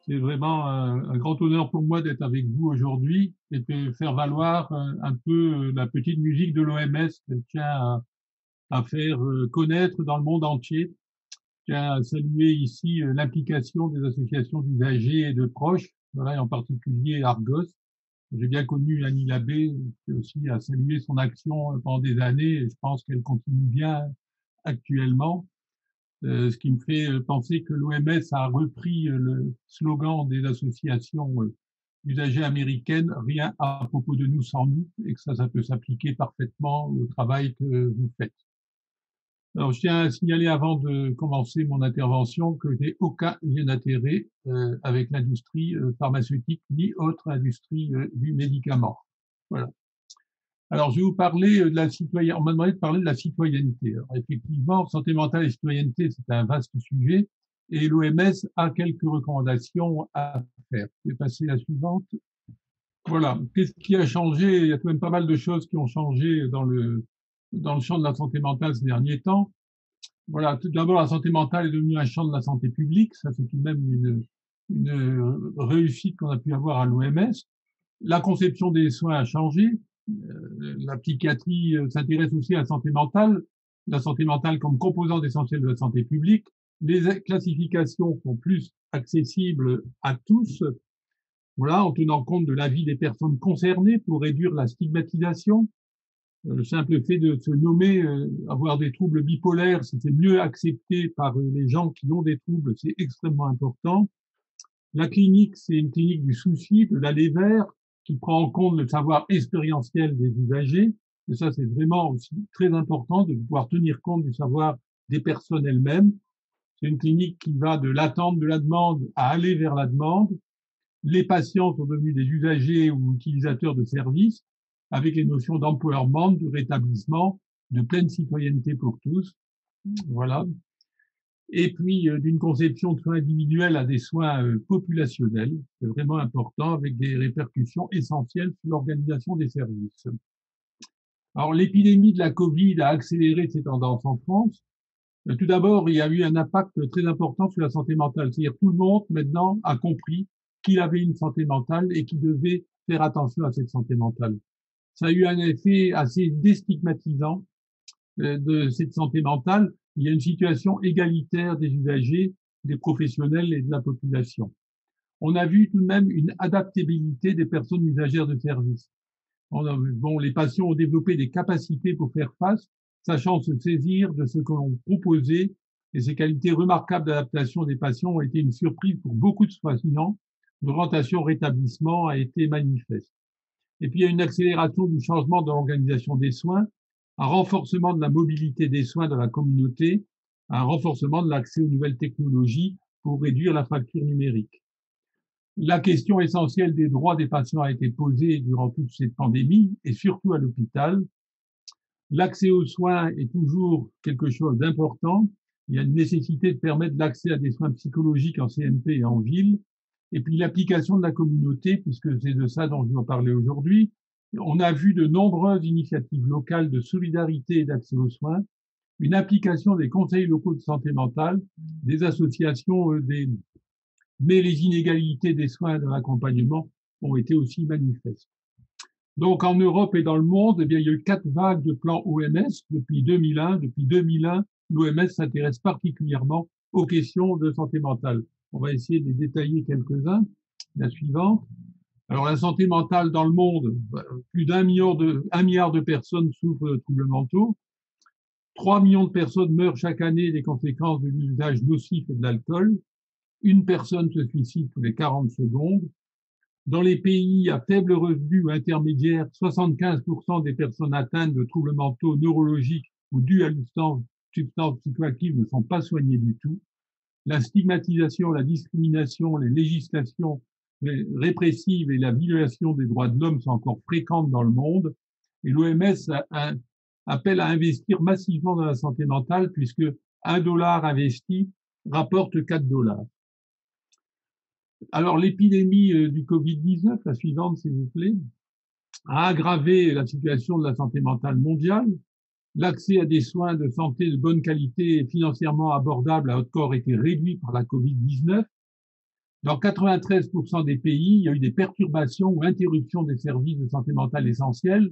C'est vraiment un grand honneur pour moi d'être avec vous aujourd'hui et de faire valoir un peu la petite musique de l'OMS qu'elle tient à faire connaître dans le monde entier. Je tiens à saluer ici l'implication des associations d'usagers et de proches, voilà, et en particulier Argos. J'ai bien connu Annie Labbé, qui aussi a salué son action pendant des années et je pense qu'elle continue bien actuellement. Ce qui me fait penser que l'OMS a repris le slogan des associations d'usagers américaines, rien à propos de nous sans nous, et que ça peut s'appliquer parfaitement au travail que vous faites. Alors, je tiens à signaler avant de commencer mon intervention que j'ai aucun lien d'intérêt avec l'industrie pharmaceutique ni autre industrie du médicament. Voilà. Alors, je vais vous parler de la citoyenneté. On m'a demandé de parler de la citoyenneté. Alors, effectivement, santé mentale et citoyenneté, c'est un vaste sujet et l'OMS a quelques recommandations à faire. Je vais passer à la suivante. Voilà. Qu'est-ce qui a changé? Il y a quand même pas mal de choses qui ont changé dans le champ de la santé mentale ces derniers temps. Voilà. Tout d'abord, la santé mentale est devenue un champ de la santé publique. Ça, c'est tout de même une réussite qu'on a pu avoir à l'OMS. La conception des soins a changé. La psychiatrie s'intéresse aussi à la santé mentale comme composante essentielle de la santé publique. Les classifications sont plus accessibles à tous, voilà, en tenant compte de l'avis des personnes concernées pour réduire la stigmatisation. Le simple fait de se nommer, avoir des troubles bipolaires, si c'est mieux accepté par les gens qui ont des troubles, c'est extrêmement important. La clinique, c'est une clinique du souci, de l'aller vers, qui prend en compte le savoir expérientiel des usagers. Et ça, c'est vraiment aussi très important de pouvoir tenir compte du savoir des personnes elles-mêmes. C'est une clinique qui va de l'attente de la demande à aller vers la demande. Les patients sont devenus des usagers ou utilisateurs de services avec les notions d'empowerment, de rétablissement, de pleine citoyenneté pour tous. Voilà. Et puis d'une conception de soins individuels à des soins populationnels, c'est vraiment important, avec des répercussions essentielles sur l'organisation des services. Alors l'épidémie de la Covid a accéléré ces tendances en France. Tout d'abord, il y a eu un impact très important sur la santé mentale, c'est-à-dire tout le monde maintenant a compris qu'il avait une santé mentale et qu'il devait faire attention à cette santé mentale. Ça a eu un effet assez déstigmatisant de cette santé mentale. Il y a une situation égalitaire des usagers, des professionnels et de la population. On a vu tout de même une adaptabilité des personnes usagères de services. Bon, les patients ont développé des capacités pour faire face, sachant se saisir de ce que l'on proposait, et ces qualités remarquables d'adaptation des patients ont été une surprise pour beaucoup de soignants. L'orientation rétablissement a été manifeste. Et puis, il y a une accélération du changement de l'organisation des soins, un renforcement de la mobilité des soins dans la communauté, un renforcement de l'accès aux nouvelles technologies pour réduire la fracture numérique. La question essentielle des droits des patients a été posée durant toute cette pandémie et surtout à l'hôpital. L'accès aux soins est toujours quelque chose d'important. Il y a une nécessité de permettre l'accès à des soins psychologiques en CMP et en ville. Et puis l'application de la communauté, puisque c'est de ça dont je vais parler aujourd'hui. On a vu de nombreuses initiatives locales de solidarité et d'accès aux soins, une application des conseils locaux de santé mentale, des associations, mais les inégalités des soins et de l'accompagnement ont été aussi manifestes. Donc, en Europe et dans le monde, eh bien, il y a eu 4 vagues de plans OMS depuis 2001. Depuis 2001, l'OMS s'intéresse particulièrement aux questions de santé mentale. On va essayer de les détailler quelques-uns. La suivante. Alors, la santé mentale dans le monde, plus d'1 milliard de personnes souffrent de troubles mentaux. 3 millions de personnes meurent chaque année des conséquences de l'usage nocif et de l'alcool. Une personne se suicide tous les 40 secondes. Dans les pays à faible revenu ou intermédiaire, 75% des personnes atteintes de troubles mentaux neurologiques ou dus à une substance psychoactive ne sont pas soignées du tout. La stigmatisation, la discrimination, les législations répressives et la violation des droits de l'homme sont encore fréquentes dans le monde. Et l'OMS appelle à investir massivement dans la santé mentale puisque $1 investi rapporte $4. Alors, l'épidémie du Covid-19, la suivante, s'il vous plaît, a aggravé la situation de la santé mentale mondiale. L'accès à des soins de santé de bonne qualité et financièrement abordables a encore été réduit par la Covid-19. Dans 93% des pays, il y a eu des perturbations ou interruptions des services de santé mentale essentiels.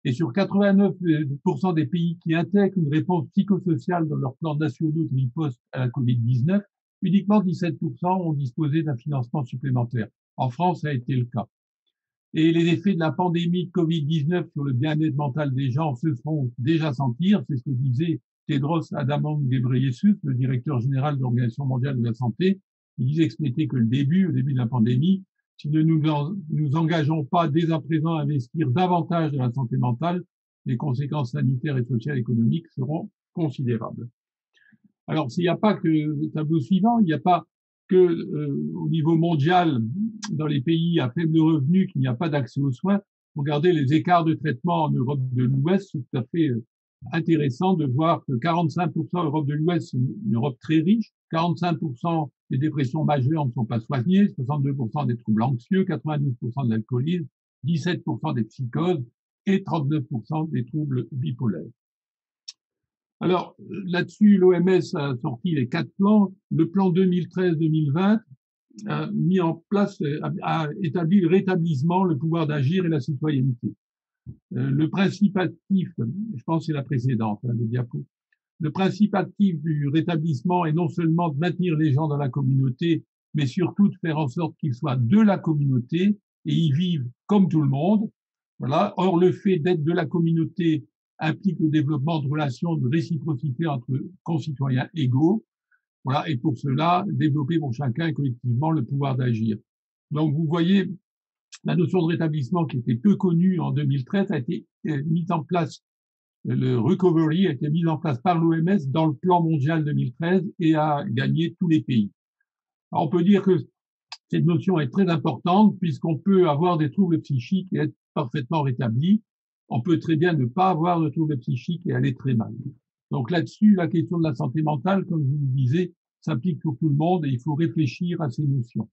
Et sur 89% des pays qui intègrent une réponse psychosociale dans leurs plans nationaux de riposte à la Covid-19, uniquement 17% ont disposé d'un financement supplémentaire. En France, ça a été le cas. Et les effets de la pandémie de Covid-19 sur le bien-être mental des gens se font déjà sentir. C'est ce que disait Tedros Adhanom Ghebreyesus, le directeur général de l'Organisation mondiale de la santé. Il disait que ce n'était que le début, au début de la pandémie. Si nous nous engageons pas dès à présent à investir davantage dans la santé mentale, les conséquences sanitaires et sociales et économiques seront considérables. Alors, s'il n'y a pas que le tableau suivant, il n'y a pas que au niveau mondial, dans les pays à faible revenu, qu'il n'y a pas d'accès aux soins. Regardez les écarts de traitement en Europe de l'Ouest, c'est tout à fait intéressant de voir que 45% Europe de l'Ouest, c'est une Europe très riche, 45% des dépressions majeures ne sont pas soignées, 62% des troubles anxieux, 92% de l'alcoolisme, 17% des psychoses et 39% des troubles bipolaires. Alors, là-dessus, l'OMS a sorti les 4 plans. Le plan 2013-2020 a mis en place, a établi le rétablissement, le pouvoir d'agir et la citoyenneté. Le principe actif, je pense que c'est la précédente, le diapo. Le principe actif du rétablissement est non seulement de maintenir les gens dans la communauté, mais surtout de faire en sorte qu'ils soient de la communauté et y vivent comme tout le monde. Voilà. Or, le fait d'être de la communauté implique le développement de relations de réciprocité entre concitoyens égaux. Voilà. Et pour cela, développer pour chacun collectivement le pouvoir d'agir. Donc, vous voyez, la notion de rétablissement qui était peu connue en 2013 a été mise en place. Le recovery a été mis en place par l'OMS dans le plan mondial 2013 et a gagné tous les pays. Alors, on peut dire que cette notion est très importante puisqu'on peut avoir des troubles psychiques et être parfaitement rétabli. On peut très bien ne pas avoir de troubles psychiques et aller très mal. Donc là-dessus, la question de la santé mentale, comme je vous le disais, s'applique pour tout le monde et il faut réfléchir à ces notions.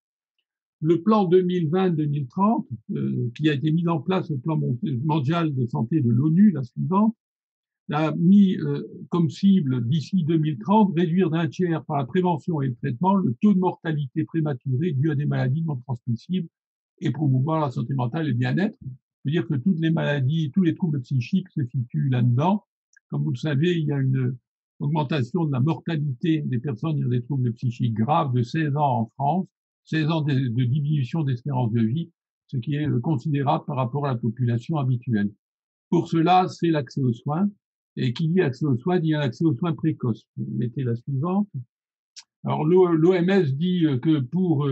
Le plan 2020-2030, qui a été mis en place, le plan mondial de santé de l'ONU, la suivante, a mis comme cible d'ici 2030 réduire d'un tiers par la prévention et le traitement le taux de mortalité prématurée dû à des maladies non transmissibles et promouvoir la santé mentale et le bien-être. Je veux dire que toutes les maladies, tous les troubles psychiques se situent là-dedans. Comme vous le savez, il y a une augmentation de la mortalité des personnes ayant des troubles psychiques graves de 16 ans en France, 16 ans de diminution d'espérance de vie, ce qui est considérable par rapport à la population habituelle. Pour cela, c'est l'accès aux soins. Et qui dit accès aux soins, dit un accès aux soins précoces. Mettez la suivante. Alors, l'OMS dit que pour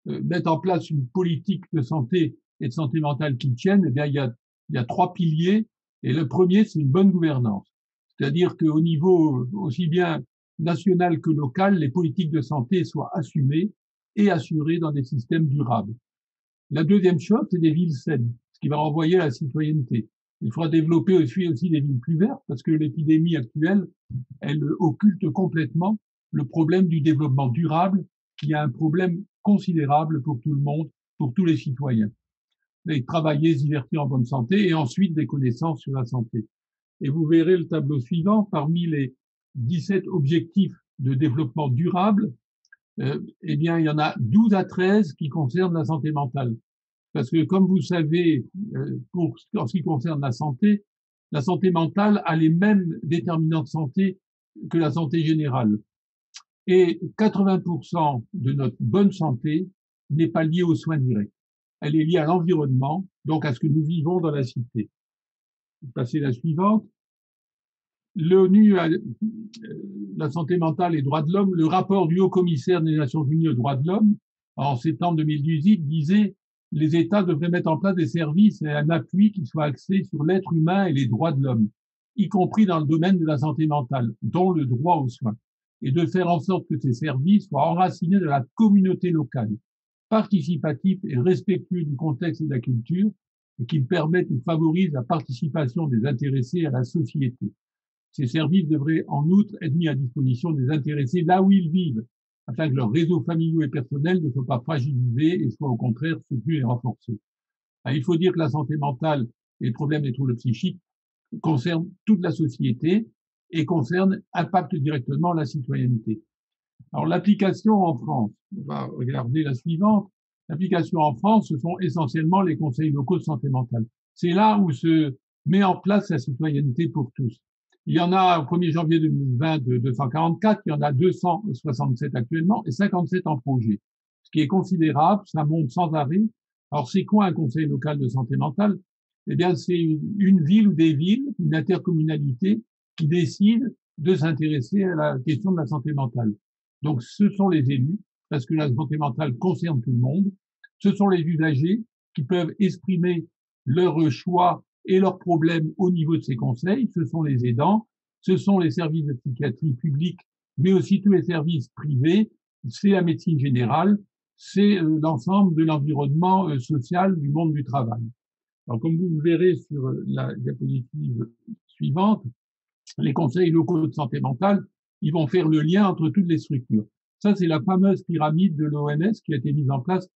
mettre en place une politique de santé et de santé mentale qui tienne, eh bien, il y a 3 piliers. Et le premier, c'est une bonne gouvernance. C'est-à-dire qu'au niveau aussi bien national que local, les politiques de santé soient assumées et assurées dans des systèmes durables. La deuxième chose, c'est des villes saines, ce qui va renvoyer à la citoyenneté. Il faudra développer aussi des villes plus vertes parce que l'épidémie actuelle, elle occulte complètement le problème du développement durable, qui est un problème considérable pour tout le monde, pour tous les citoyens. Et travailler, se divertir en bonne santé et ensuite des connaissances sur la santé. Et vous verrez le tableau suivant, parmi les 17 objectifs de développement durable, eh bien, il y en a 12 à 13 qui concernent la santé mentale. Parce que, comme vous savez, en ce qui concerne la santé mentale a les mêmes déterminants de santé que la santé générale. Et 80% de notre bonne santé n'est pas liée aux soins directs. Elle est liée à l'environnement, donc à ce que nous vivons dans la cité. Passez la suivante. L'ONU, la santé mentale et les droits de l'homme, le rapport du Haut-Commissaire des Nations Unies aux droits de l'homme, en septembre 2018, disait les États devraient mettre en place des services et un appui qui soit axé sur l'être humain et les droits de l'homme, y compris dans le domaine de la santé mentale, dont le droit aux soins, et de faire en sorte que ces services soient enracinés dans la communauté locale, participatifs et respectueux du contexte et de la culture, et qu'ils permettent ou favorisent la participation des intéressés à la société. Ces services devraient en outre être mis à disposition des intéressés là où ils vivent, afin que leurs réseaux familiaux et personnels ne soient pas fragilisés et soient au contraire soutenus et renforcés. Il faut dire que la santé mentale et les problèmes des troubles psychiques concernent toute la société et impactent directement la citoyenneté. Alors, l'application en France, on va regarder la suivante. L'application en France, ce sont essentiellement les conseils locaux de santé mentale. C'est là où se met en place la citoyenneté pour tous. Il y en a au 1er janvier 2020 de 244, il y en a 267 actuellement et 57 en projet. Ce qui est considérable, ça monte sans arrêt. Alors, c'est quoi un conseil local de santé mentale? Eh bien, c'est une ville ou des villes, une intercommunalité qui décide de s'intéresser à la question de la santé mentale. Donc, ce sont les élus, parce que la santé mentale concerne tout le monde. Ce sont les usagers qui peuvent exprimer leurs choix et leurs problèmes au niveau de ces conseils. Ce sont les aidants. Ce sont les services de psychiatrie publique, mais aussi tous les services privés. C'est la médecine générale. C'est l'ensemble de l'environnement social du monde du travail. Alors, comme vous le verrez sur la diapositive suivante, les conseils locaux de santé mentale, ils vont faire le lien entre toutes les structures. Ça, c'est la fameuse pyramide de l'OMS qui a été mise en place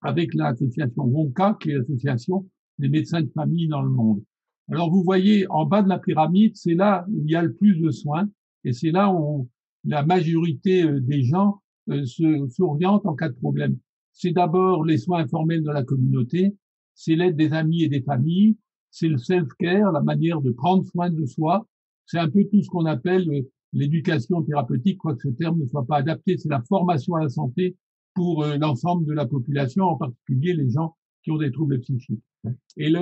avec l'association WONCA, qui est l'association des médecins de famille dans le monde. Alors, vous voyez, en bas de la pyramide, c'est là où il y a le plus de soins et c'est là où la majorité des gens s'orientent en cas de problème. C'est d'abord les soins informels de la communauté, c'est l'aide des amis et des familles, c'est le self-care, la manière de prendre soin de soi. C'est un peu tout ce qu'on appelle l'éducation thérapeutique, quoique ce terme ne soit pas adapté. C'est la formation à la santé pour l'ensemble de la population, en particulier les gens qui ont des troubles psychiques. Et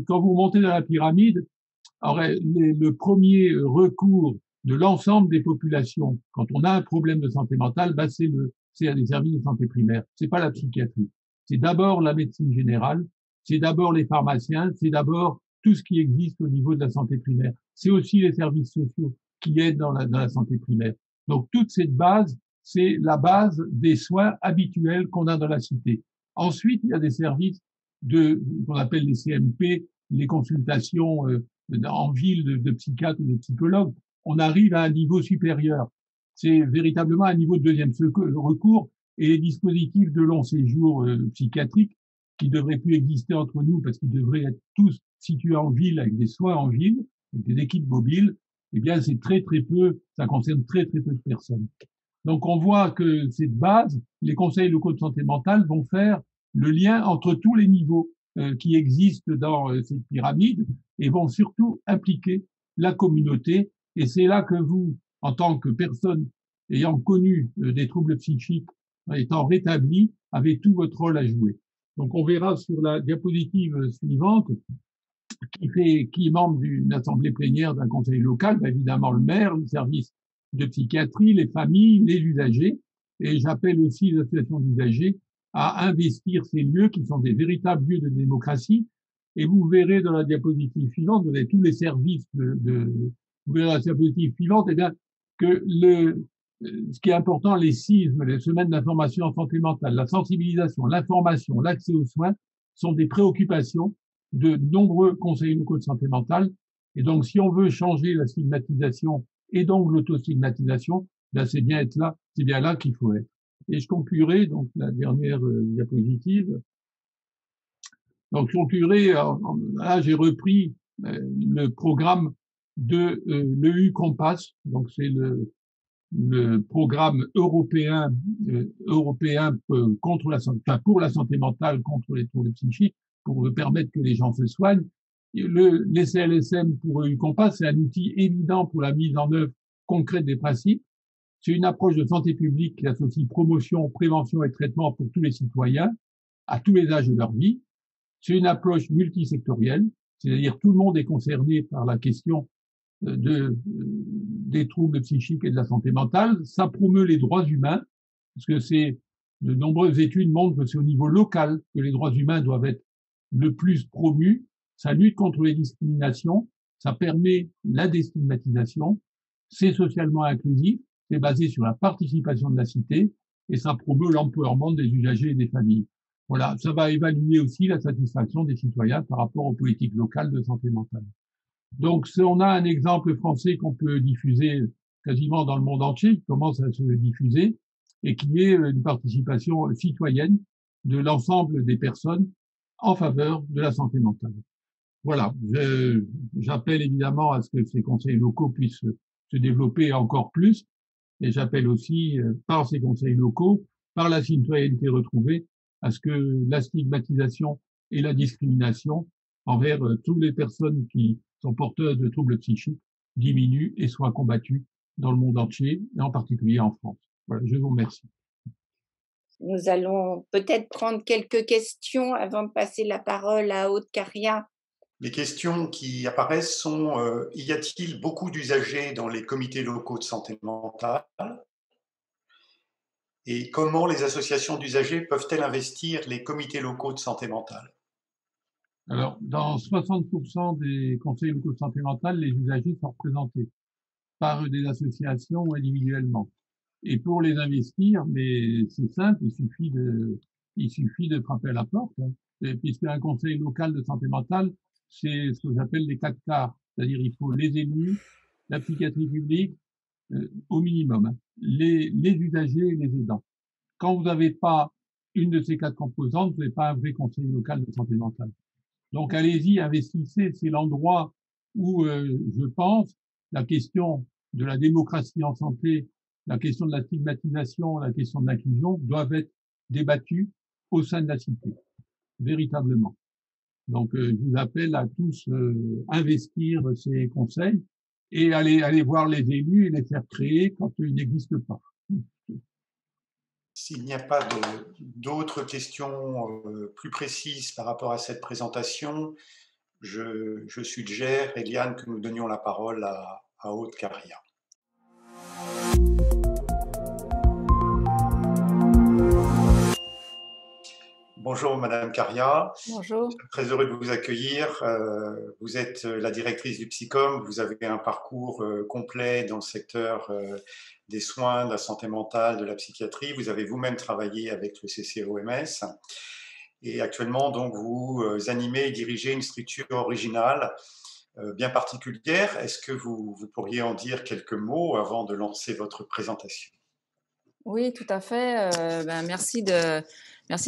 quand vous montez dans la pyramide, alors, le premier recours de l'ensemble des populations, quand on a un problème de santé mentale, bah c'est les services de santé primaire. C'est pas la psychiatrie. C'est d'abord la médecine générale, c'est d'abord les pharmaciens, c'est d'abord tout ce qui existe au niveau de la santé primaire. C'est aussi les services sociaux qui aident dans la santé primaire. Donc, toute cette base, c'est la base des soins habituels qu'on a dans la cité. Ensuite, il y a des services qu'on appelle les CMP, les consultations en ville de psychiatres ou de psychologues. On arrive à un niveau supérieur. C'est véritablement un niveau de deuxième recours et les dispositifs de long séjour psychiatriques qui devraient plus exister entre nous parce qu'ils devraient être tous situés en ville avec des soins en ville, avec des équipes mobiles, eh bien, c'est très, très peu, ça concerne très, très peu de personnes. Donc, on voit que cette base, les conseils locaux de santé mentale vont faire le lien entre tous les niveaux qui existent dans cette pyramide et vont surtout impliquer la communauté. Et c'est là que vous, en tant que personne ayant connu des troubles psychiques, étant rétabli, avez tout votre rôle à jouer. Donc, on verra sur la diapositive suivante qui est membre d'une assemblée plénière d'un conseil local, bah, évidemment le maire, le service de psychiatrie, les familles, les usagers. Et j'appelle aussi les associations d'usagers à investir ces lieux qui sont des véritables lieux de démocratie. Et vous verrez dans la diapositive suivante, vous avez tous les services vous verrez dans la diapositive suivante, eh bien, que ce qui est important, les CISM, les semaines d'information en santé mentale, la sensibilisation, l'information, l'accès aux soins sont des préoccupations de nombreux conseillers locaux de santé mentale. Et donc, si on veut changer la stigmatisation et donc l'autostigmatisation, ben c'est bien être là, c'est bien là qu'il faut être. Et je conclurai, donc la dernière diapositive. Donc, je conclurai, là, j'ai repris le programme de l'EU Compass, donc c'est le programme européen contre la santé, enfin pour la santé mentale, contre les troubles psychiques, pour permettre que les gens se soignent. Les CLSM pour EU Compass, c'est un outil évident pour la mise en œuvre concrète des principes. C'est une approche de santé publique qui associe promotion, prévention et traitement pour tous les citoyens, à tous les âges de leur vie. C'est une approche multisectorielle, c'est-à-dire tout le monde est concerné par la question des troubles psychiques et de la santé mentale. Ça promeut les droits humains, parce que de nombreuses études montrent que c'est au niveau local que les droits humains doivent être le plus promus. Ça lutte contre les discriminations, ça permet la déstigmatisation, c'est socialement inclusif, c'est basé sur la participation de la cité et ça promeut l'empowerment des usagers et des familles. Voilà, ça va évaluer aussi la satisfaction des citoyens par rapport aux politiques locales de santé mentale. Donc, on a un exemple français qu'on peut diffuser quasiment dans le monde entier, qui commence à se diffuser, et qui est une participation citoyenne de l'ensemble des personnes en faveur de la santé mentale. Voilà, j'appelle évidemment à ce que ces conseils locaux puissent se développer encore plus, Et j'appelle aussi, par ces conseils locaux, par la citoyenneté retrouvée, à ce que la stigmatisation et la discrimination envers toutes les personnes qui sont porteuses de troubles psychiques diminuent et soient combattues dans le monde entier, et en particulier en France. Voilà, je vous remercie. Nous allons peut-être prendre quelques questions avant de passer la parole à Aude Caria. Les questions qui apparaissent sont y a-t-il beaucoup d'usagers dans les comités locaux de santé mentale? Et comment les associations d'usagers peuvent-elles investir les comités locaux de santé mentale? Alors, dans 60% des conseils locaux de santé mentale, les usagers sont représentés par des associations ou individuellement. Et pour les investir, mais c'est simple, il suffit de frapper à la porte, hein. Puisqu'un conseil local de santé mentale, c'est ce que j'appelle les 4 quarts. C'est-à-dire, il faut les élus, la psychiatrie publique, au minimum, hein, les usagers et les aidants. Quand vous n'avez pas une de ces 4 composantes, vous n'avez pas un vrai conseil local de santé mentale. Donc, allez-y, investissez. C'est l'endroit où, je pense, la question de la démocratie en santé, la question de la stigmatisation, la question de l'inclusion doivent être débattues au sein de la cité, véritablement. Donc, je vous appelle à tous investir ces conseils et aller voir les élus et les faire créer quand ils n'existent pas. S'il n'y a pas d'autres questions plus précises par rapport à cette présentation, je suggère, Eliane, que nous donnions la parole à Aude Caria. Bonjour Madame Caria. Bonjour. Très heureux de vous accueillir. Vous êtes la directrice du Psychom. Vous avez un parcours complet dans le secteur des soins, de la santé mentale, de la psychiatrie. Vous avez vous-même travaillé avec le CCOMS. Et actuellement, donc, vous animez et dirigez une structure originale bien particulière. Est-ce que vous pourriez en dire quelques mots avant de lancer votre présentation? Oui, tout à fait. Merci de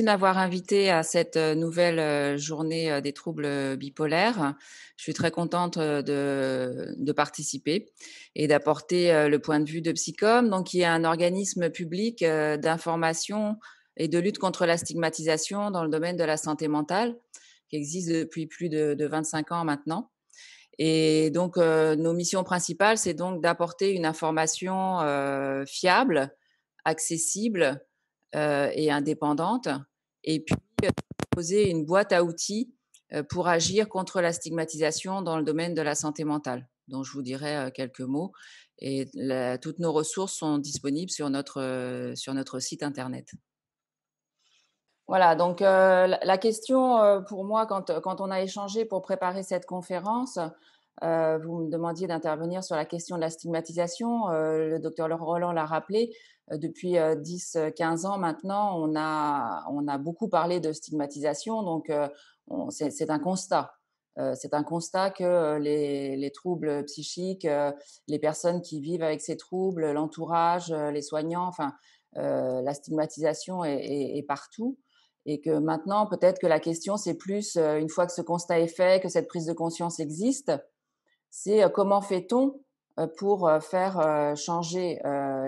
m'avoir invitée à cette nouvelle journée des troubles bipolaires. Je suis très contente de participer et d'apporter le point de vue de Psychom, donc qui est un organisme public d'information et de lutte contre la stigmatisation dans le domaine de la santé mentale, qui existe depuis plus de 25 ans maintenant. Et donc, nos missions principales, c'est donc d'apporter une information fiable, accessible et indépendante, et puis poser une boîte à outils pour agir contre la stigmatisation dans le domaine de la santé mentale, dont je vous dirai quelques mots. Et toutes nos ressources sont disponibles sur notre site internet. Voilà, donc la question pour moi, quand on a échangé pour préparer cette conférence, vous me demandiez d'intervenir sur la question de la stigmatisation. Le docteur Roland l'a rappelé, depuis 10-15 ans maintenant, on a beaucoup parlé de stigmatisation, donc c'est un constat. C'est un constat que les troubles psychiques, les personnes qui vivent avec ces troubles, l'entourage, les soignants, enfin, la stigmatisation est partout. Et que maintenant, peut-être que la question, c'est plus, une fois que ce constat est fait, que cette prise de conscience existe, c'est comment fait-on pour faire changer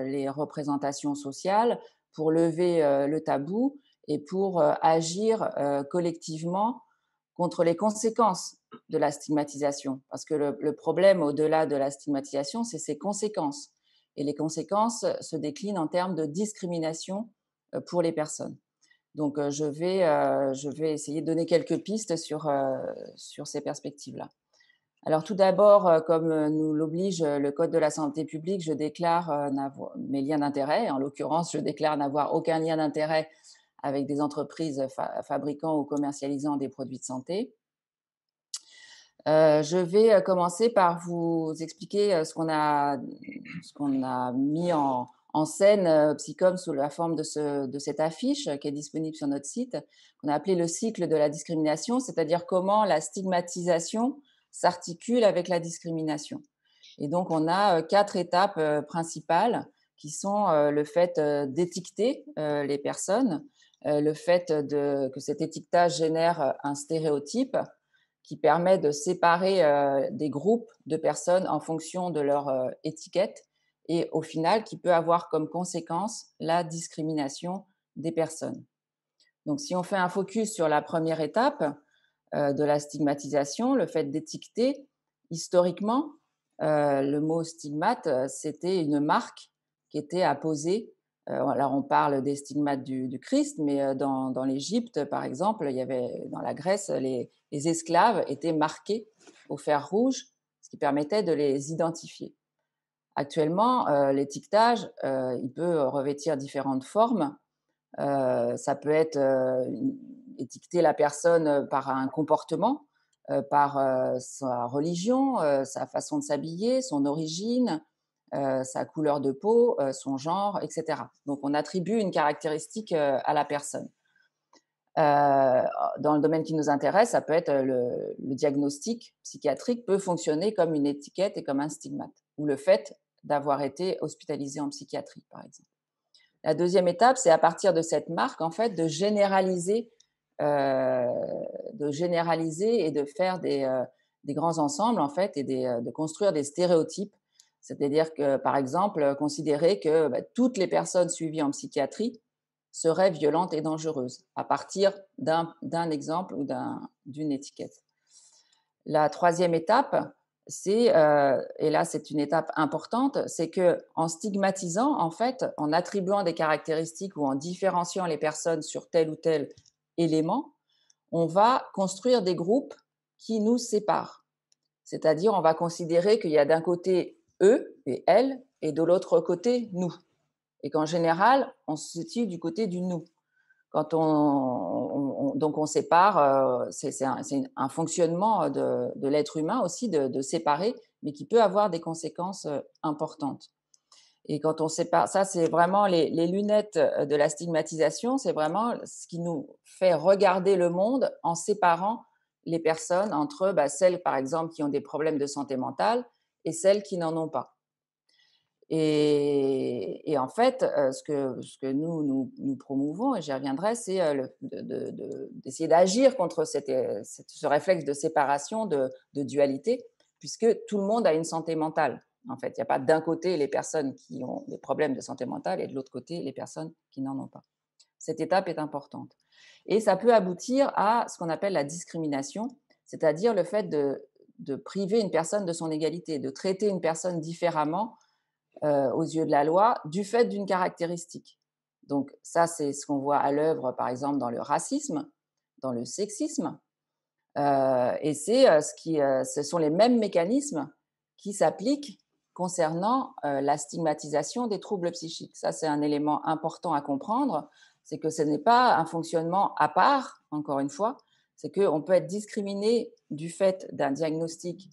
les représentations sociales, pour lever le tabou et pour agir collectivement contre les conséquences de la stigmatisation. Parce que le problème, au-delà de la stigmatisation, c'est ses conséquences. Et les conséquences se déclinent en termes de discrimination pour les personnes. Donc, je vais essayer de donner quelques pistes sur ces perspectives-là. Alors, tout d'abord, comme nous l'oblige le Code de la santé publique, je déclare mes liens d'intérêt. En l'occurrence, je déclare n'avoir aucun lien d'intérêt avec des entreprises fabriquant ou commercialisant des produits de santé. Je vais commencer par vous expliquer ce qu'on a mis en scène Psychom sous la forme de cette affiche qui est disponible sur notre site, qu'on a appelé le cycle de la discrimination, c'est-à-dire comment la stigmatisation s'articule avec la discrimination. Et donc, on a 4 étapes principales qui sont le fait d'étiqueter les personnes, le fait que cet étiquetage génère un stéréotype qui permet de séparer des groupes de personnes en fonction de leur étiquette et au final qui peut avoir comme conséquence la discrimination des personnes. Donc si on fait un focus sur la première étape de la stigmatisation, le fait d'étiqueter, historiquement, le mot stigmate, c'était une marque qui était apposée. Alors on parle des stigmates du Christ, mais dans l'Égypte, par exemple, il y avait dans la Grèce, les esclaves étaient marqués au fer rouge, ce qui permettait de les identifier. Actuellement, l'étiquetage, il peut revêtir différentes formes. Ça peut être étiqueter la personne par un comportement, par sa religion, sa façon de s'habiller, son origine, sa couleur de peau, son genre, etc. Donc on attribue une caractéristique à la personne. Dans le domaine qui nous intéresse, ça peut être le diagnostic psychiatrique peut fonctionner comme une étiquette et comme un stigmate, ou le fait d'avoir été hospitalisé en psychiatrie, par exemple. La deuxième étape, c'est à partir de cette marque, en fait, de généraliser et de faire des grands ensembles, en fait, et de construire des stéréotypes. C'est-à-dire que, par exemple, considérer que toutes les personnes suivies en psychiatrie seraient violentes et dangereuses à partir d'un exemple ou d'une étiquette. La troisième étape, c'est, et là c'est une étape importante, c'est que en stigmatisant, en fait, en attribuant des caractéristiques ou en différenciant les personnes sur tel ou tel élément, on va construire des groupes qui nous séparent. C'est-à-dire, on va considérer qu'il y a d'un côté eux et elles, et de l'autre côté nous. Et qu'en général, on se situe du côté du nous. Quand donc on sépare, c'est un fonctionnement de l'être humain aussi de séparer, mais qui peut avoir des conséquences importantes. Et quand on sépare, ça c'est vraiment les lunettes de la stigmatisation, c'est vraiment ce qui nous fait regarder le monde en séparant les personnes entre celles, par exemple, qui ont des problèmes de santé mentale et celles qui n'en ont pas. Et en fait, ce que nous promouvons, et j'y reviendrai, c'est d'essayer d'agir contre ce réflexe de séparation, de dualité, puisque tout le monde a une santé mentale. En fait, il n'y a pas d'un côté les personnes qui ont des problèmes de santé mentale et de l'autre côté les personnes qui n'en ont pas. Cette étape est importante. Et ça peut aboutir à ce qu'on appelle la discrimination, c'est-à-dire le fait de priver une personne de son égalité, de traiter une personne différemment aux yeux de la loi du fait d'une caractéristique. Donc ça, c'est ce qu'on voit à l'œuvre, par exemple, dans le racisme, dans le sexisme, et ce sont les mêmes mécanismes qui s'appliquent concernant la stigmatisation des troubles psychiques. Ça, c'est un élément important à comprendre, c'est que ce n'est pas un fonctionnement à part, encore une fois, c'est qu'on peut être discriminé du fait d'un diagnostic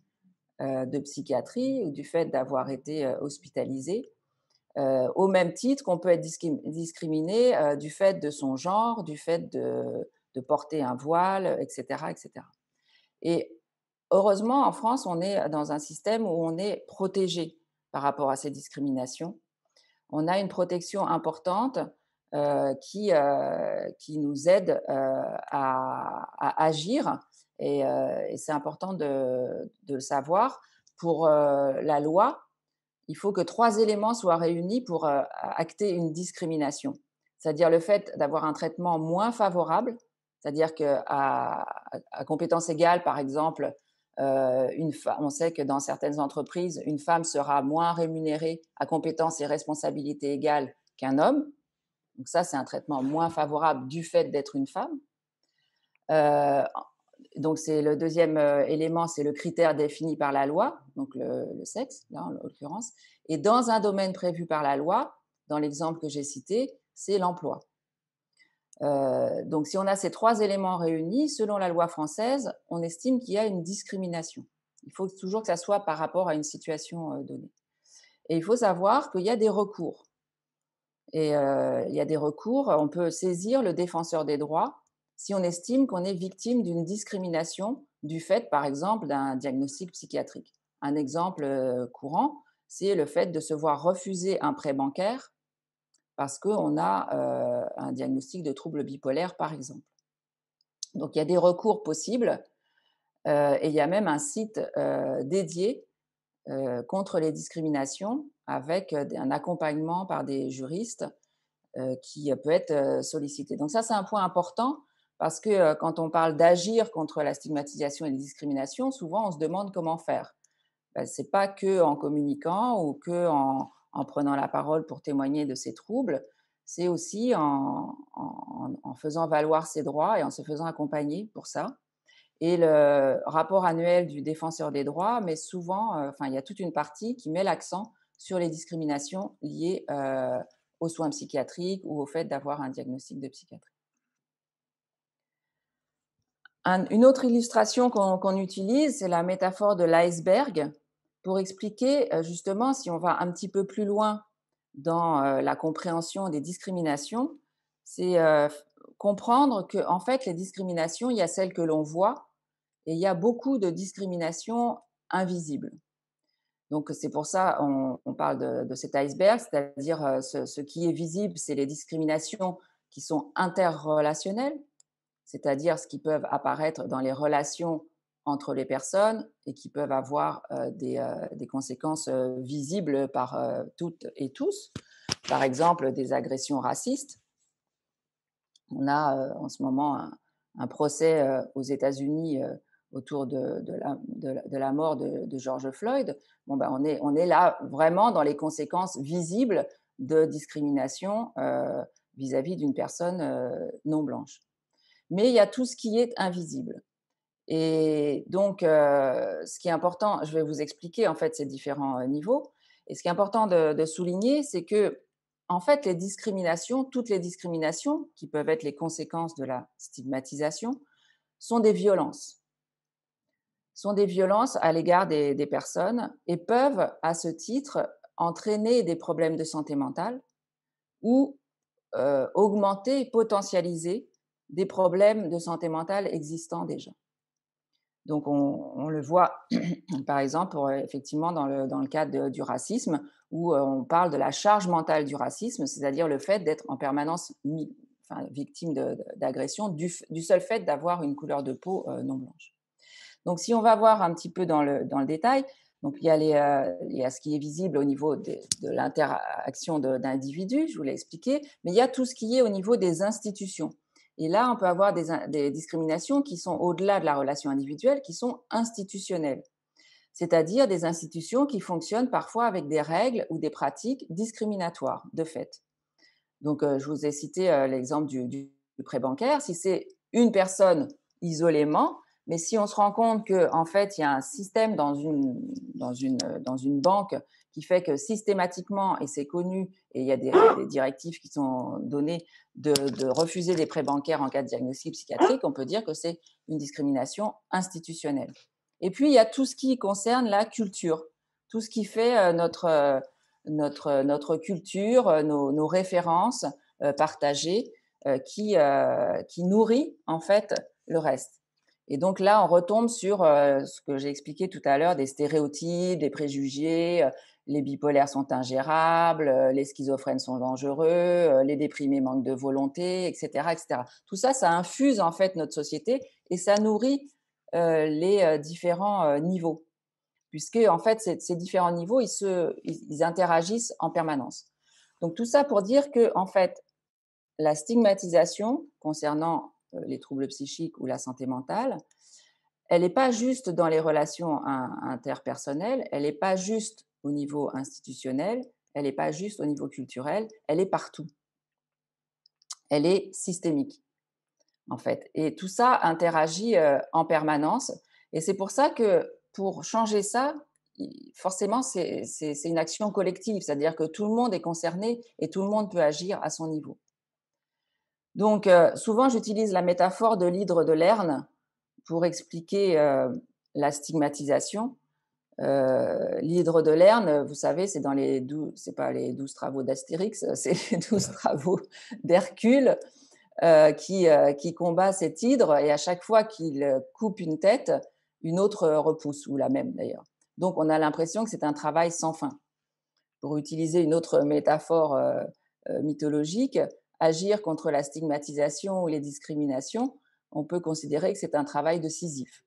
de psychiatrie ou du fait d'avoir été hospitalisé, au même titre qu'on peut être discriminé du fait de son genre, du fait de porter un voile, etc., etc. Et heureusement, en France, on est dans un système où on est protégé par rapport à ces discriminations. On a une protection importante qui nous aide à agir. Et c'est important de le savoir. Pour la loi, il faut que 3 éléments soient réunis pour acter une discrimination. C'est-à-dire le fait d'avoir un traitement moins favorable, c'est-à-dire qu'à compétences égales, par exemple, on sait que dans certaines entreprises, une femme sera moins rémunérée à compétences et responsabilités égales qu'un homme. Donc ça, c'est un traitement moins favorable du fait d'être une femme. Donc c'est le deuxième élément, c'est le critère défini par la loi, donc le sexe, là en l'occurrence. Et dans un domaine prévu par la loi, dans l'exemple que j'ai cité, c'est l'emploi. Donc si on a ces 3 éléments réunis, selon la loi française, on estime qu'il y a une discrimination. Il faut toujours que ça soit par rapport à une situation donnée. Et il faut savoir qu'il y a des recours. Et il y a des recours, on peut saisir le défenseur des droits si on estime qu'on est victime d'une discrimination du fait, par exemple, d'un diagnostic psychiatrique. Un exemple courant, c'est le fait de se voir refuser un prêt bancaire parce qu'on a un diagnostic de trouble bipolaire, par exemple. Donc, il y a des recours possibles et il y a même un site dédié contre les discriminations avec un accompagnement par des juristes qui peut être sollicité. Donc ça, c'est un point important parce que quand on parle d'agir contre la stigmatisation et les discriminations, souvent on se demande comment faire. Ce n'est pas qu'en communiquant ou qu'en prenant la parole pour témoigner de ces troubles, c'est aussi en faisant valoir ses droits et en se faisant accompagner pour ça. Et le rapport annuel du défenseur des droits met souvent, il y a toute une partie qui met l'accent sur les discriminations liées aux soins psychiatriques ou au fait d'avoir un diagnostic de psychiatrie. Une autre illustration qu'on utilise, c'est la métaphore de l'iceberg pour expliquer justement, si on va un petit peu plus loin dans la compréhension des discriminations, c'est comprendre qu'en fait, les discriminations, il y a celles que l'on voit et il y a beaucoup de discriminations invisibles. Donc, c'est pour ça on parle de cet iceberg, c'est-à-dire ce qui est visible, c'est les discriminations qui sont interrelationnelles, c'est-à-dire ce qui peuvent apparaître dans les relations entre les personnes et qui peuvent avoir des conséquences visibles par toutes et tous. Par exemple, des agressions racistes. On a en ce moment un procès aux États-Unis autour de la mort de George Floyd. On est là vraiment dans les conséquences visibles de discrimination vis-à-vis d'une personne non blanche. Mais il y a tout ce qui est invisible. Et donc, ce qui est important, je vais vous expliquer en fait ces différents niveaux. Et ce qui est important de souligner, c'est que en fait, les discriminations, toutes les discriminations qui peuvent être les conséquences de la stigmatisation, sont des violences. Sont des violences à l'égard des personnes et peuvent, à ce titre, entraîner des problèmes de santé mentale ou augmenter, potentialiser des problèmes de santé mentale existants déjà. Donc, on le voit, par exemple, effectivement, dans le cadre du racisme, où on parle de la charge mentale du racisme, c'est-à-dire le fait d'être en permanence victime d'agression du seul fait d'avoir une couleur de peau non blanche. Donc, si on va voir un petit peu dans le détail, donc il y a ce qui est visible au niveau de l'interaction d'individus, je vous l'ai expliqué, mais il y a tout ce qui est au niveau des institutions. Et là, on peut avoir des discriminations qui sont au-delà de la relation individuelle, qui sont institutionnelles, c'est-à-dire des institutions qui fonctionnent parfois avec des règles ou des pratiques discriminatoires, de fait. Donc, je vous ai cité l'exemple du prêt bancaire. Si c'est une personne isolément, mais si on se rend compte qu'en fait, il y a un système dans une banque qui fait que systématiquement, et c'est connu, et il y a des directives qui sont données de refuser des prêts bancaires en cas de diagnostic psychiatrique, on peut dire que c'est une discrimination institutionnelle. Et puis, il y a tout ce qui concerne la culture, tout ce qui fait notre culture, nos références partagées qui nourrit en fait le reste. Et donc là, on retombe sur ce que j'ai expliqué tout à l'heure, des stéréotypes, des préjugés, les bipolaires sont ingérables, les schizophrènes sont dangereux, les déprimés manquent de volonté, etc., etc. Tout ça, ça infuse en fait notre société et ça nourrit les différents niveaux, puisque en fait ces différents niveaux, ils interagissent en permanence. Donc tout ça pour dire que en fait, la stigmatisation concernant les troubles psychiques ou la santé mentale, elle n'est pas juste dans les relations interpersonnelles, elle n'est pas juste au niveau institutionnel, elle n'est pas juste au niveau culturel, elle est partout. Elle est systémique, en fait. Et tout ça interagit en permanence. Et c'est pour ça que pour changer ça, forcément, c'est une action collective, c'est-à-dire que tout le monde est concerné et tout le monde peut agir à son niveau. Donc, souvent, j'utilise la métaphore de l'hydre de Lerne pour expliquer la stigmatisation. L'hydre de Lerne, vous savez, c'est pas les 12 travaux d'Astérix, c'est les 12 travaux d'Hercule qui combat cet hydre et à chaque fois qu'il coupe une tête, une autre repousse, ou la même d'ailleurs. Donc, on a l'impression que c'est un travail sans fin. Pour utiliser une autre métaphore mythologique, agir contre la stigmatisation ou les discriminations, on peut considérer que c'est un travail de Sisyphe.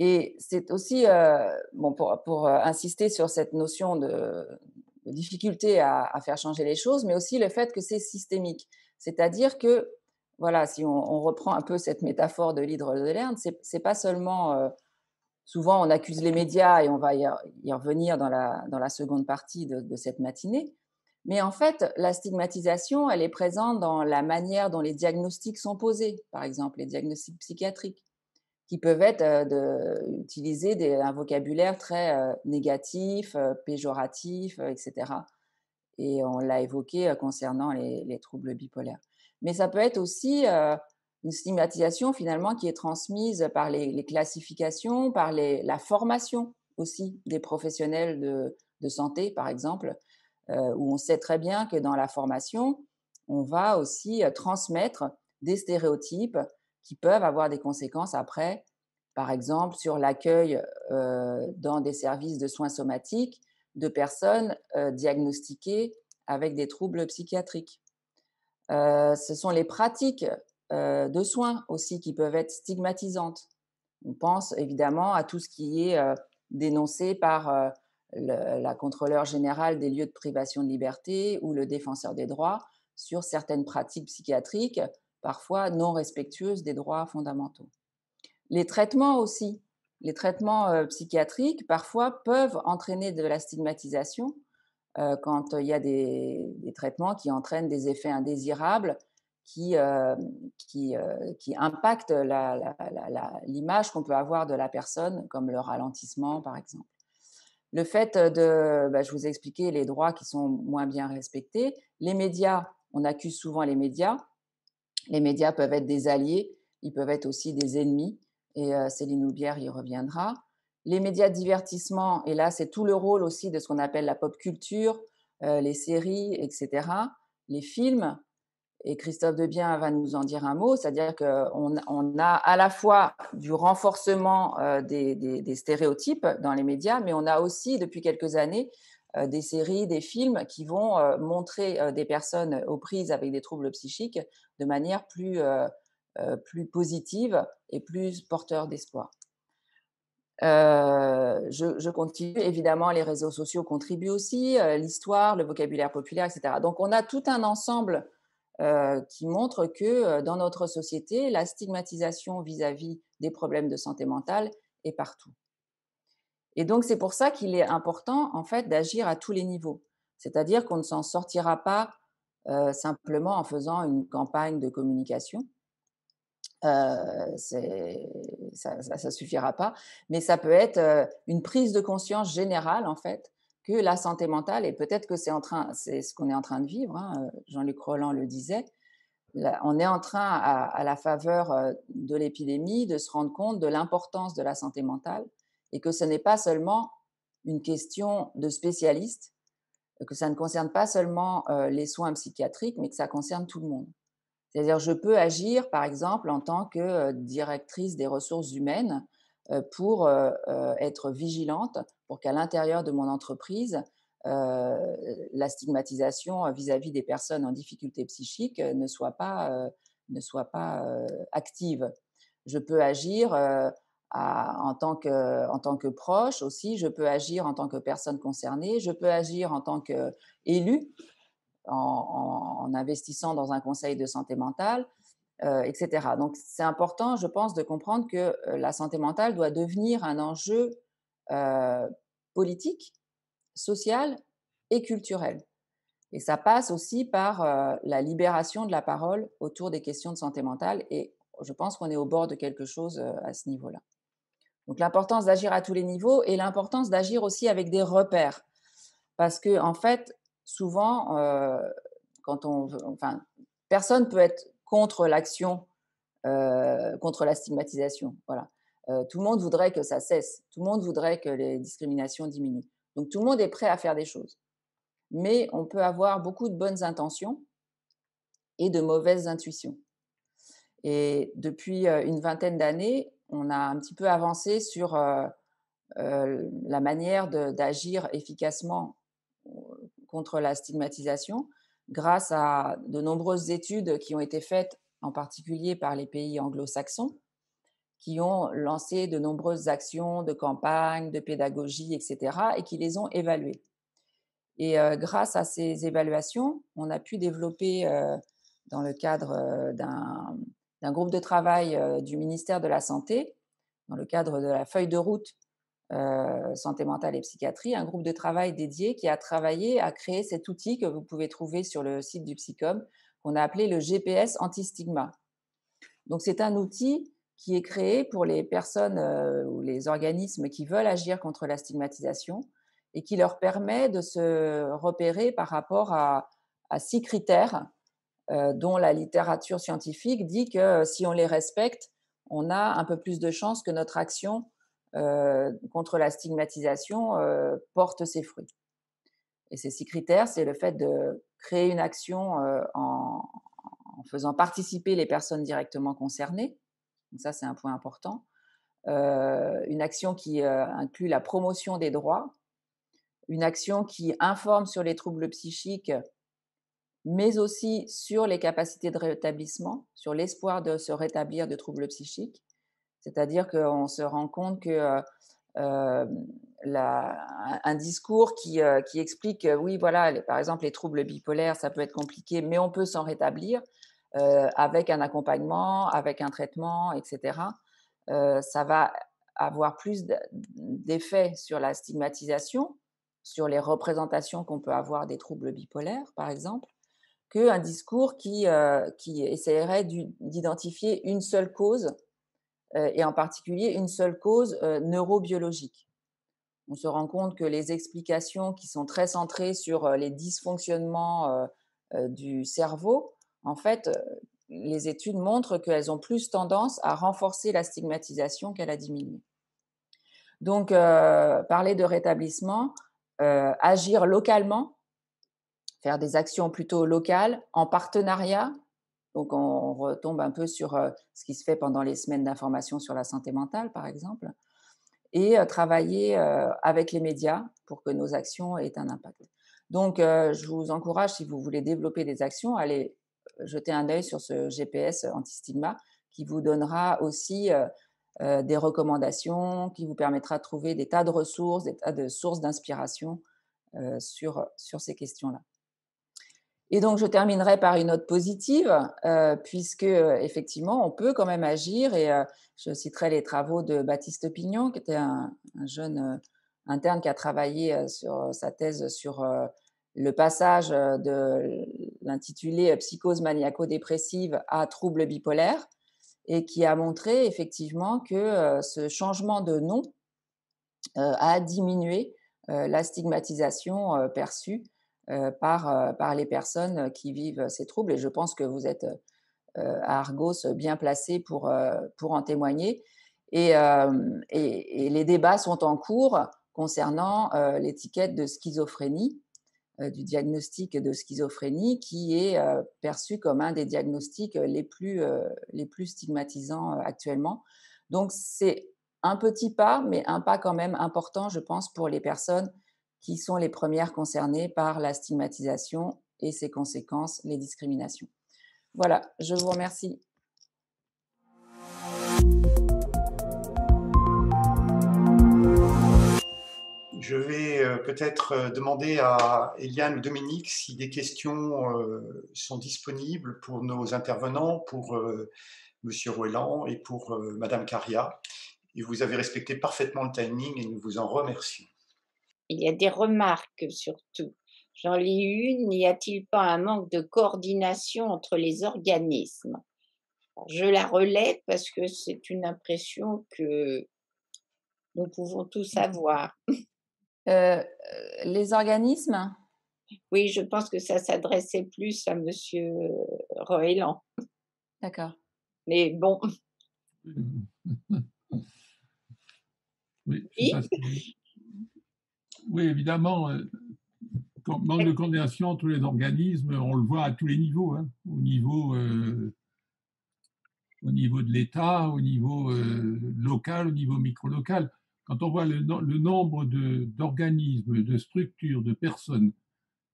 Et c'est aussi, bon, pour insister sur cette notion de difficulté à faire changer les choses, mais aussi le fait que c'est systémique. C'est-à-dire que, voilà, si on reprend un peu cette métaphore de l'hydre de Lerne, c'est pas seulement, souvent on accuse les médias et on va y revenir dans la seconde partie de cette matinée, mais en fait, la stigmatisation, elle est présente dans la manière dont les diagnostics sont posés, par exemple les diagnostics psychiatriques qui peuvent être utiliser un vocabulaire très négatif, péjoratif, etc. Et on l'a évoqué concernant les troubles bipolaires. Mais ça peut être aussi une stigmatisation finalement qui est transmise par les classifications, par la formation aussi des professionnels de santé, par exemple, où on sait très bien que dans la formation, on va aussi transmettre des stéréotypes qui peuvent avoir des conséquences après, par exemple sur l'accueil dans des services de soins somatiques de personnes diagnostiquées avec des troubles psychiatriques. Ce sont les pratiques de soins aussi qui peuvent être stigmatisantes. On pense évidemment à tout ce qui est dénoncé par la contrôleure générale des lieux de privation de liberté ou le défenseur des droits sur certaines pratiques psychiatriques, parfois non respectueuses des droits fondamentaux. Les traitements aussi, les traitements psychiatriques parfois peuvent entraîner de la stigmatisation quand il y a des traitements qui entraînent des effets indésirables qui, qui impactent l'image qu'on peut avoir de la personne, comme le ralentissement, par exemple. Le fait je vous ai expliqué les droits qui sont moins bien respectés. Les médias, on accuse souvent les médias. Les médias peuvent être des alliés, ils peuvent être aussi des ennemis, et Céline Houbière y reviendra. Les médias de divertissement, et là c'est tout le rôle aussi de ce qu'on appelle la pop culture, les séries, etc., les films, et Christophe Debien va nous en dire un mot, c'est-à-dire qu'on a à la fois du renforcement des stéréotypes dans les médias, mais on a aussi depuis quelques années des séries, des films qui vont montrer des personnes aux prises avec des troubles psychiques de manière plus positive et plus porteur d'espoir. Je continue. Évidemment, les réseaux sociaux contribuent aussi, l'histoire, le vocabulaire populaire, etc. Donc, on a tout un ensemble qui montre que dans notre société, la stigmatisation vis-à-vis des problèmes de santé mentale est partout. Et donc, c'est pour ça qu'il est important, en fait, d'agir à tous les niveaux. C'est-à-dire qu'on ne s'en sortira pas simplement en faisant une campagne de communication. Ça suffira pas, mais ça peut être une prise de conscience générale, en fait, que la santé mentale, et peut-être que c'est ce qu'on est en train de vivre, hein, Jean-Luc Roland le disait, on est en train, à la faveur de l'épidémie, de se rendre compte de l'importance de la santé mentale et que ce n'est pas seulement une question de spécialistes, que ça ne concerne pas seulement les soins psychiatriques, mais que ça concerne tout le monde. C'est-à-dire, je peux agir, par exemple, en tant que directrice des ressources humaines pour être vigilante pour qu'à l'intérieur de mon entreprise, la stigmatisation vis-à-vis des personnes en difficulté psychique ne soit pas active. Je peux agir en tant que proche aussi, je peux agir en tant que personne concernée, je peux agir en tant qu'élu en investissant dans un conseil de santé mentale, etc. Donc, c'est important, je pense, de comprendre que la santé mentale doit devenir un enjeu politique, social et culturel. Et ça passe aussi par la libération de la parole autour des questions de santé mentale. Et je pense qu'on est au bord de quelque chose à ce niveau-là. Donc, l'importance d'agir à tous les niveaux et l'importance d'agir aussi avec des repères. Parce que, en fait, souvent, personne peut être contre l'action, contre la stigmatisation. Voilà. Tout le monde voudrait que ça cesse. Tout le monde voudrait que les discriminations diminuent. Donc, tout le monde est prêt à faire des choses. Mais on peut avoir beaucoup de bonnes intentions et de mauvaises intuitions. Et depuis une vingtaine d'années, on a un petit peu avancé sur la manière d'agir efficacement contre la stigmatisation grâce à de nombreuses études qui ont été faites, en particulier par les pays anglo-saxons, qui ont lancé de nombreuses actions de campagne, de pédagogie, etc., et qui les ont évaluées. Et grâce à ces évaluations, on a pu développer, dans le cadre d'un groupe de travail du ministère de la Santé, dans le cadre de la feuille de route santé mentale et psychiatrie, un groupe de travail dédié qui a travaillé à créer cet outil que vous pouvez trouver sur le site du Psycom, qu'on a appelé le GPS anti-stigma. Donc c'est un outil qui est créé pour les personnes ou les organismes qui veulent agir contre la stigmatisation et qui leur permet de se repérer par rapport à 6 critères dont la littérature scientifique dit que si on les respecte, on a un peu plus de chances que notre action contre la stigmatisation porte ses fruits. Et ces 6 critères, c'est le fait de créer une action en faisant participer les personnes directement concernées. Donc ça, c'est un point important. Une action qui inclut la promotion des droits, une action qui informe sur les troubles psychiques, mais aussi sur les capacités de rétablissement, sur l'espoir de se rétablir de troubles psychiques. C'est-à-dire qu'on se rend compte que un discours qui explique que oui, voilà, par exemple, les troubles bipolaires, ça peut être compliqué, mais on peut s'en rétablir avec un accompagnement, avec un traitement, etc. Ça va avoir plus d'effet sur la stigmatisation, sur les représentations qu'on peut avoir des troubles bipolaires, par exemple, qu'un discours qui essaierait d'identifier une seule cause, et en particulier une seule cause neurobiologique. On se rend compte que les explications qui sont très centrées sur les dysfonctionnements du cerveau, en fait, les études montrent qu'elles ont plus tendance à renforcer la stigmatisation qu'à la diminuer. Donc, parler de rétablissement, agir localement, faire des actions plutôt locales, en partenariat. Donc, on retombe un peu sur ce qui se fait pendant les semaines d'information sur la santé mentale, par exemple, et travailler avec les médias pour que nos actions aient un impact. Donc, je vous encourage, si vous voulez développer des actions, à aller jeter un œil sur ce GPS anti-stigma qui vous donnera aussi des recommandations, qui vous permettra de trouver des tas de ressources, des tas de sources d'inspiration sur ces questions-là. Et donc, je terminerai par une note positive, puisque effectivement, on peut quand même agir. Et je citerai les travaux de Baptiste Pignon, qui était un jeune interne qui a travaillé sur sa thèse sur le passage de l'intitulé psychose maniaco-dépressive à trouble bipolaire, et qui a montré effectivement que ce changement de nom a diminué la stigmatisation perçue par les personnes qui vivent ces troubles. Et je pense que vous êtes à Argos bien placé pour en témoigner. Et les débats sont en cours concernant l'étiquette de schizophrénie, du diagnostic de schizophrénie, qui est perçu comme un des diagnostics les plus stigmatisants actuellement. Donc, c'est un petit pas, mais un pas quand même important, je pense, pour les personnes qui sont les premières concernées par la stigmatisation et ses conséquences, les discriminations. Voilà, je vous remercie. Je vais peut-être demander à Eliane ou Dominique si des questions sont disponibles pour nos intervenants, pour Monsieur Rouelan et pour Madame Caria. Et vous avez respecté parfaitement le timing et nous vous en remercions. Il y a des remarques surtout. J'en lis une, n'y a-t-il pas un manque de coordination entre les organismes? Alors, je la relais parce que c'est une impression que nous pouvons tous avoir. Les organismes? Oui, je pense que ça s'adressait plus à Monsieur Roelan. D'accord. Mais bon. Oui, oui, évidemment, manque de coordination entre les organismes, on le voit à tous les niveaux, hein, au niveau de l'État, au niveau local, au niveau micro-local. Quand on voit le nombre d'organismes, de structures, de personnes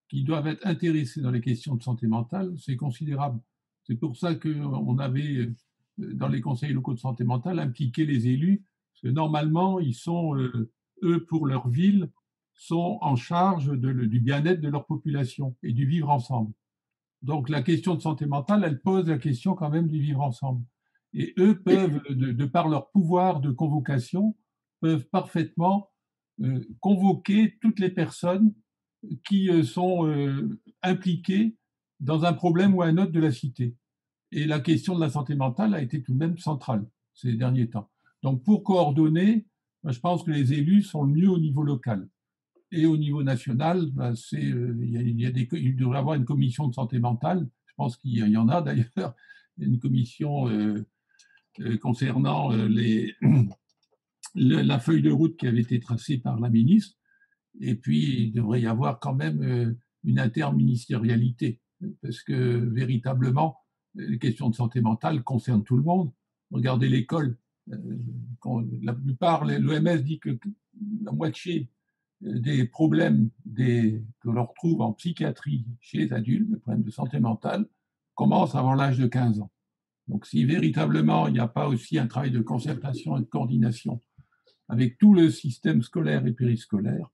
qui doivent être intéressées dans les questions de santé mentale, c'est considérable. C'est pour ça qu'on avait dans les conseils locaux de santé mentale, impliquer les élus, parce que normalement, ils sont, eux, pour leur ville, sont en charge du bien-être de leur population et du vivre ensemble. Donc la question de santé mentale, elle pose la question quand même du vivre ensemble. Et eux peuvent, de par leur pouvoir de convocation, peuvent parfaitement convoquer toutes les personnes qui sont impliquées dans un problème ou un autre de la cité. Et la question de la santé mentale a été tout de même centrale ces derniers temps. Donc pour coordonner, je pense que les élus sont le mieux au niveau local. Et au niveau national, il devrait y avoir une commission de santé mentale. Je pense qu'il y en a d'ailleurs, une commission concernant la feuille de route qui avait été tracée par la ministre. Et puis, il devrait y avoir quand même une interministérialité, parce que véritablement, les questions de santé mentale concernent tout le monde. Regardez l'école. La plupart, l'OMS dit que la moitié des problèmes que l'on retrouve en psychiatrie chez les adultes, les problèmes de santé mentale, commencent avant l'âge de 15 ans. Donc si véritablement il n'y a pas aussi un travail de concertation et de coordination avec tout le système scolaire et périscolaire,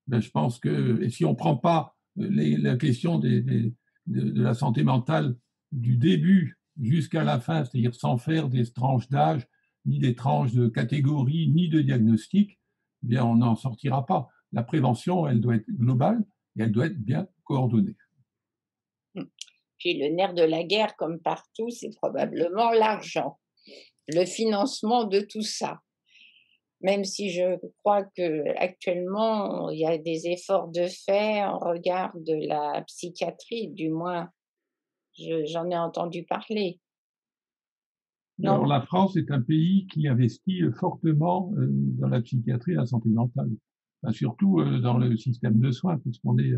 ben je pense que, et si on ne prend pas la question de la santé mentale du début jusqu'à la fin, c'est-à-dire sans faire des tranches d'âge, ni des tranches de catégorie, ni de diagnostic, eh bien on n'en sortira pas. La prévention, elle doit être globale et elle doit être bien coordonnée. Puis le nerf de la guerre, comme partout, c'est probablement l'argent, le financement de tout ça. Même si je crois qu'actuellement, il y a des efforts de fait en regard de la psychiatrie, du moins, j'en ai entendu parler. Alors, Non, la France est un pays qui investit fortement dans la psychiatrie et la santé mentale, enfin, surtout dans le système de soins, puisqu'on est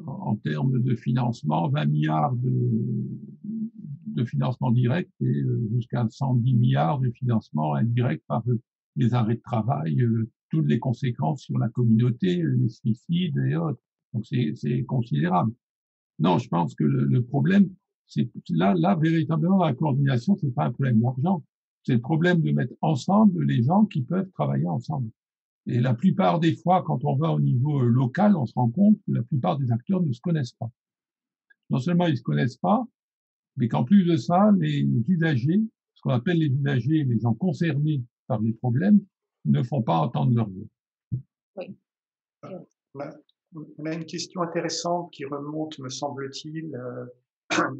en termes de financement, 20 milliards de financement direct et jusqu'à 110 milliards de financement indirect par les arrêts de travail, toutes les conséquences sur la communauté, les suicides et autres. Donc c'est considérable. Non, je pense que le problème, c'est là véritablement la coordination, c'est pas un problème d'argent, c'est le problème de mettre ensemble les gens qui peuvent travailler ensemble. Et la plupart des fois, quand on va au niveau local, on se rend compte que la plupart des acteurs ne se connaissent pas. Non seulement ils se connaissent pas, mais qu'en plus de ça, les usagers, ce qu'on appelle les usagers, les gens concernés par les problèmes, ne font pas entendre leur voix. oui. On a une question intéressante qui remonte, me semble-t-il,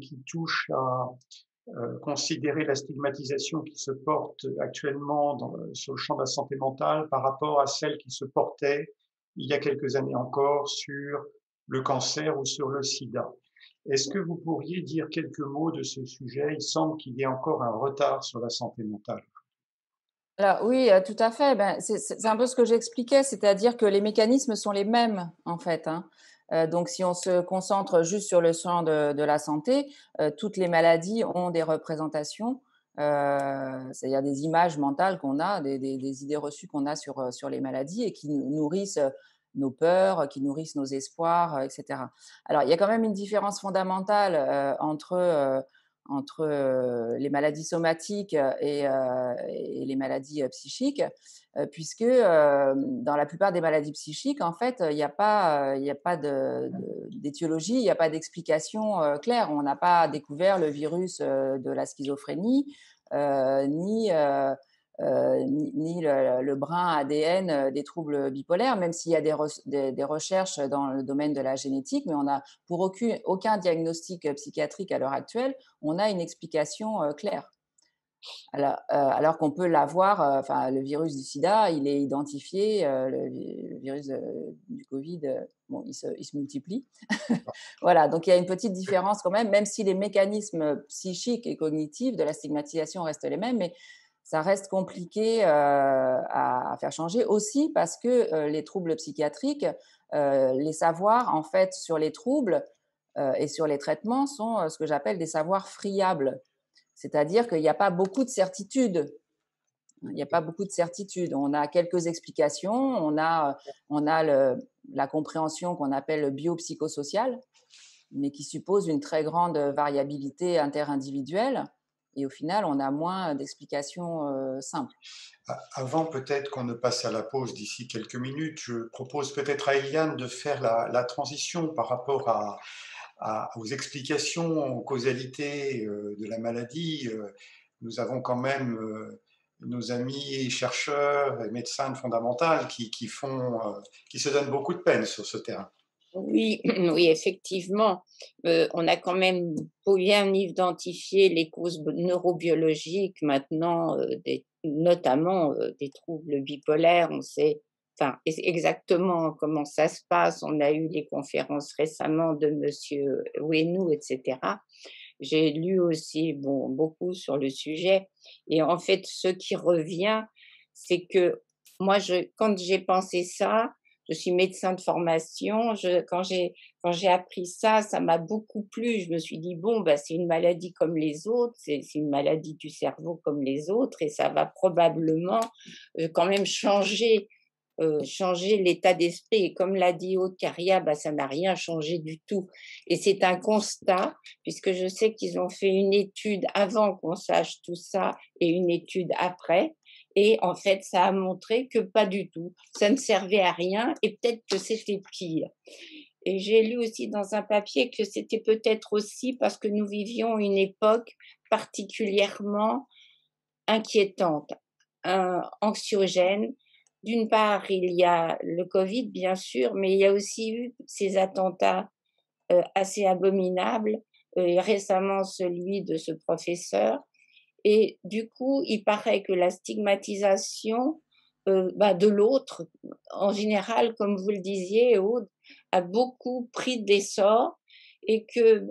qui touche à considérer la stigmatisation qui se porte actuellement sur le champ de la santé mentale par rapport à celle qui se portait il y a quelques années encore sur le cancer ou sur le sida. Est-ce que vous pourriez dire quelques mots de ce sujet? Il semble qu'il y ait encore un retard sur la santé mentale. Alors oui, tout à fait. C'est un peu ce que j'expliquais, c'est-à-dire que les mécanismes sont les mêmes en fait, hein. Donc si on se concentre juste sur le champ de la santé, toutes les maladies ont des représentations, c'est-à-dire des images mentales qu'on a, des idées reçues qu'on a sur les maladies et qui nourrissent nos peurs, qui nourrissent nos espoirs, etc. Alors il y a quand même une différence fondamentale entre les maladies somatiques et les maladies psychiques, puisque dans la plupart des maladies psychiques, en fait, il n'y a pas d'étiologie, il n'y a pas d'explication claire. On n'a pas découvert le virus de la schizophrénie, ni le brin ADN des troubles bipolaires, même s'il y a des recherches dans le domaine de la génétique, mais on a pour aucun diagnostic psychiatrique à l'heure actuelle, on a une explication claire. Alors qu'on peut l'avoir, le virus du sida, il est identifié, le virus du Covid, bon, il se multiplie. Voilà, donc il y a une petite différence quand même si les mécanismes psychiques et cognitifs de la stigmatisation restent les mêmes, mais ça reste compliqué à faire changer aussi parce que les troubles psychiatriques, les savoirs en fait sur les troubles et sur les traitements sont ce que j'appelle des savoirs friables. C'est-à-dire qu'il n'y a pas beaucoup de certitudes. Il n'y a pas beaucoup de certitudes. On a quelques explications. On a la compréhension qu'on appelle biopsychosociale, mais qui suppose une très grande variabilité interindividuelle. Et au final, on a moins d'explications simples. Avant peut-être qu'on ne passe à la pause d'ici quelques minutes, je propose peut-être à Eliane de faire la transition par rapport aux explications, aux causalités de la maladie. Nous avons quand même nos amis chercheurs et médecins de fondamentale qui se donnent beaucoup de peine sur ce terrain. Oui, oui, effectivement, on a quand même bien identifié les causes neurobiologiques maintenant, notamment des troubles bipolaires. On sait, enfin, exactement comment ça se passe. On a eu les conférences récemment de Monsieur Ouenou, etc. J'ai lu aussi, bon, beaucoup sur le sujet. Et en fait, ce qui revient, c'est que moi, quand j'ai pensé ça, je suis médecin de formation. Quand j'ai appris ça, ça m'a beaucoup plu. Je me suis dit, bon, bah, c'est une maladie comme les autres, c'est une maladie du cerveau comme les autres, et ça va probablement quand même changer l'état d'esprit. Et comme l'a dit Aude Caria, bah, ça n'a rien changé du tout. Et c'est un constat, puisque je sais qu'ils ont fait une étude avant qu'on sache tout ça et une étude après. Et en fait, ça a montré que pas du tout. Ça ne servait à rien et peut-être que c'était pire. Et j'ai lu aussi dans un papier que c'était peut-être aussi parce que nous vivions une époque particulièrement inquiétante, anxiogène. D'une part, il y a le Covid, bien sûr, mais il y a aussi eu ces attentats assez abominables, et récemment celui de ce professeur. Et du coup, il paraît que la stigmatisation bah, de l'autre, en général, comme vous le disiez, Aude, a beaucoup pris d'essor et que,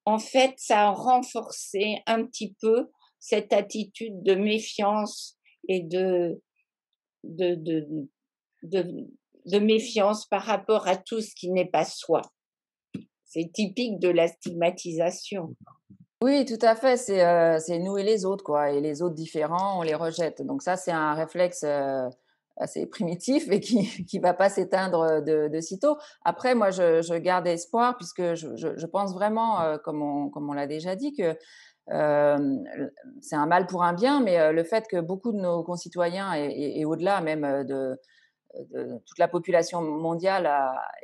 en fait, ça a renforcé un petit peu cette attitude de méfiance et de, de, de, de méfiance par rapport à tout ce qui n'est pas soi. C'est typique de la stigmatisation. Oui, tout à fait. C'est nous et les autres, quoi. Et les autres différents, on les rejette. Donc ça, c'est un réflexe assez primitif et qui va pas s'éteindre de sitôt. Après, moi, je garde espoir puisque je pense vraiment, comme on l'a déjà dit, que c'est un mal pour un bien, mais le fait que beaucoup de nos concitoyens et au-delà même de toute la population mondiale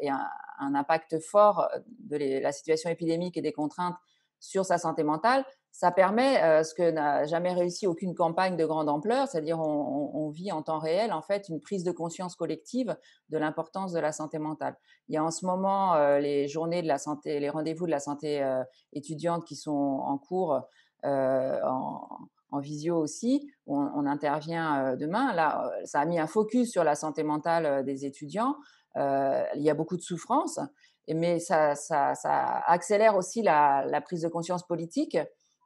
ait un impact fort de la situation épidémique et des contraintes sur sa santé mentale, ça permet ce que n'a jamais réussi aucune campagne de grande ampleur, c'est-à-dire on vit en temps réel en fait une prise de conscience collective de l'importance de la santé mentale. Il y a en ce moment les journées de la santé, les rendez-vous de la santé étudiante qui sont en cours en visio aussi. On intervient demain. Là, ça a mis un focus sur la santé mentale des étudiants. Il y a beaucoup de souffrance, mais ça accélère aussi la prise de conscience politique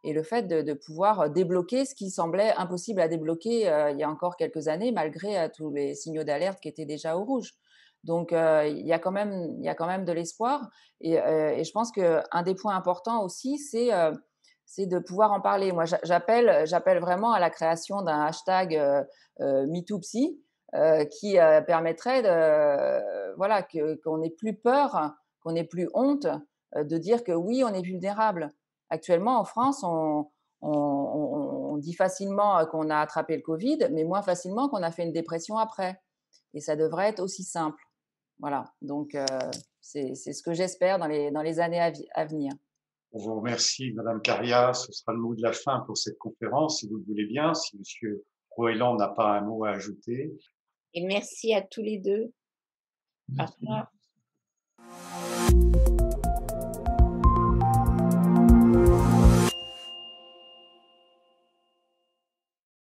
et le fait de pouvoir débloquer ce qui semblait impossible à débloquer il y a encore quelques années, malgré tous les signaux d'alerte qui étaient déjà au rouge. Donc, il y a quand même de l'espoir. Et je pense qu'un des points importants aussi, c'est de pouvoir en parler. Moi, j'appelle vraiment à la création d'un hashtag MeTooPsy qui permettrait voilà, qu'on n'ait plus peur, qu'on n'ait plus honte de dire que oui, on est vulnérable. Actuellement, en France, on dit facilement qu'on a attrapé le Covid, mais moins facilement qu'on a fait une dépression après. Et ça devrait être aussi simple. Voilà, donc c'est ce que j'espère dans les années à venir. On vous remercie, Madame Caria. Ce sera le mot de la fin pour cette conférence, si vous le voulez bien, si Monsieur Roeland n'a pas un mot à ajouter. Et merci à tous les deux. Au revoir.